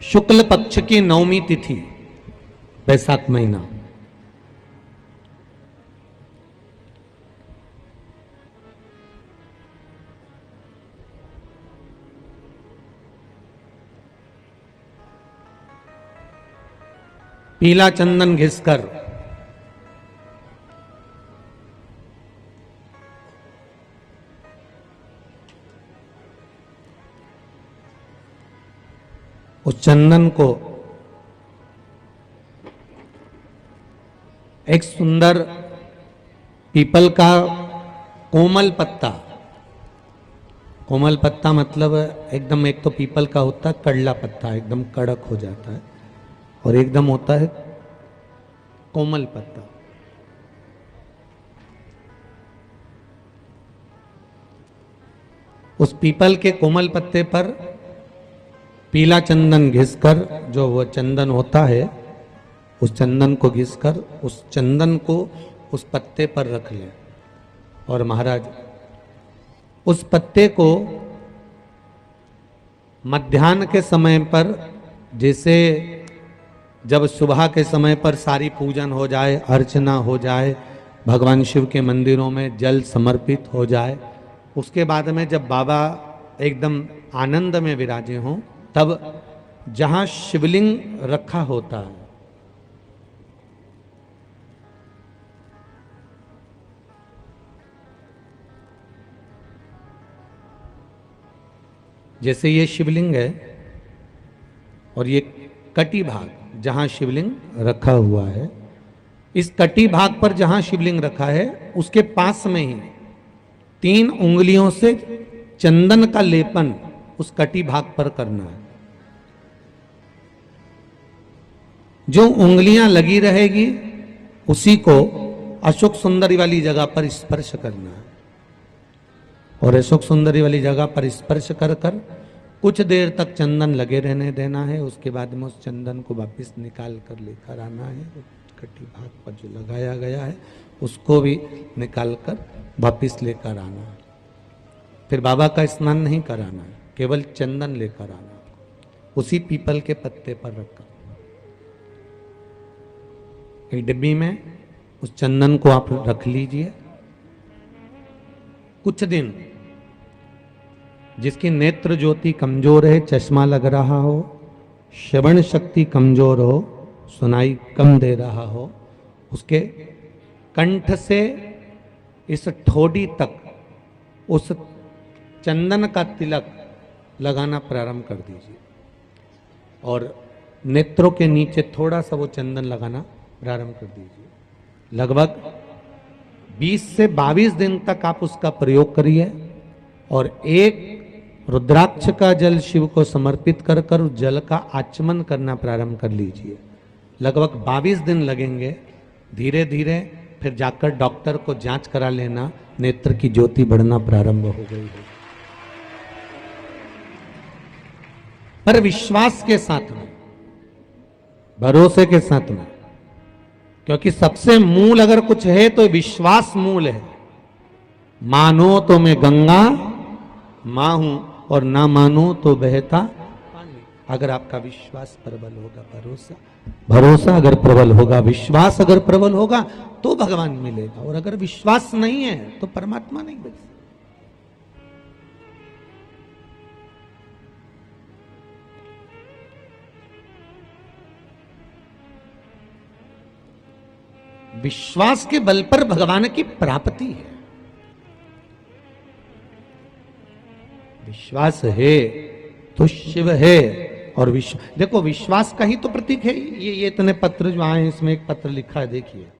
शुक्ल पक्ष की नवमी तिथि, बैसाख महीना। पीला चंदन घिसकर उस चंदन को एक सुंदर पीपल का कोमल पत्ता, कोमल पत्ता मतलब एकदम, एक तो पीपल का होता है कड़ला पत्ता, एकदम कड़क हो जाता है, और एकदम होता है कोमल पत्ता। उस पीपल के कोमल पत्ते पर पीला चंदन घिसकर, जो वो चंदन होता है, उस चंदन को घिसकर उस चंदन को उस पत्ते पर रख लें। और महाराज उस पत्ते को मध्याह्न के समय पर, जैसे जब सुबह के समय पर सारी पूजन हो जाए, अर्चना हो जाए, भगवान शिव के मंदिरों में जल समर्पित हो जाए, उसके बाद में जब बाबा एकदम आनंद में विराजे हों, तब जहां शिवलिंग रखा होता है, जैसे ये शिवलिंग है और ये कटी भाग जहां शिवलिंग रखा हुआ है, इस कटी भाग पर जहां शिवलिंग रखा है उसके पास में ही 3 उंगलियों से चंदन का लेपन उस कटी भाग पर करना है। जो उंगलियां लगी रहेगी उसी को अशोक सुंदरी वाली जगह पर स्पर्श करना है, और अशोक सुंदरी वाली जगह पर स्पर्श कर कर कुछ देर तक चंदन लगे रहने देना है। उसके बाद में उस चंदन को वापस निकाल कर लेकर आना है। कटी भाग पर जो लगाया गया है उसको भी निकाल कर वापस लेकर आना है। फिर बाबा का स्नान नहीं कराना है, केवल चंदन लेकर आना है, उसी पीपल के पत्ते पर रखकर। एक डिब्बी में उस चंदन को आप रख लीजिए। कुछ दिन, जिसकी नेत्र ज्योति कमजोर है, चश्मा लग रहा हो, श्रवण शक्ति कमजोर हो, सुनाई कम दे रहा हो, उसके कंठ से इस ठोडी तक उस चंदन का तिलक लगाना प्रारंभ कर दीजिए, और नेत्रों के नीचे थोड़ा सा वो चंदन लगाना प्रारंभ कर दीजिए। लगभग 20 से 22 दिन तक आप उसका प्रयोग करिए, और एक रुद्राक्ष का जल शिव को समर्पित कर कर उस जल का आचमन करना प्रारंभ कर लीजिए। लगभग 22 दिन लगेंगे। धीरे धीरे फिर जाकर डॉक्टर को जांच करा लेना, नेत्र की ज्योति बढ़ना प्रारंभ हो गई है। पर विश्वास के साथ में, भरोसे के साथ में, क्योंकि सबसे मूल अगर कुछ है तो विश्वास मूल है। मानो तो मैं गंगा मां हूं, और ना मानो तो बहता पानी। अगर आपका विश्वास प्रबल होगा, भरोसा अगर प्रबल होगा, विश्वास अगर प्रबल होगा तो भगवान मिलेगा, और अगर विश्वास नहीं है तो परमात्मा नहीं मिलेगा। विश्वास के बल पर भगवान की प्राप्ति है। विश्वास है तो शिव है। और देखो, विश्वास का ही तो प्रतीक है ये इतने पत्र जो आए, इसमें एक पत्र लिखा है, देखिए।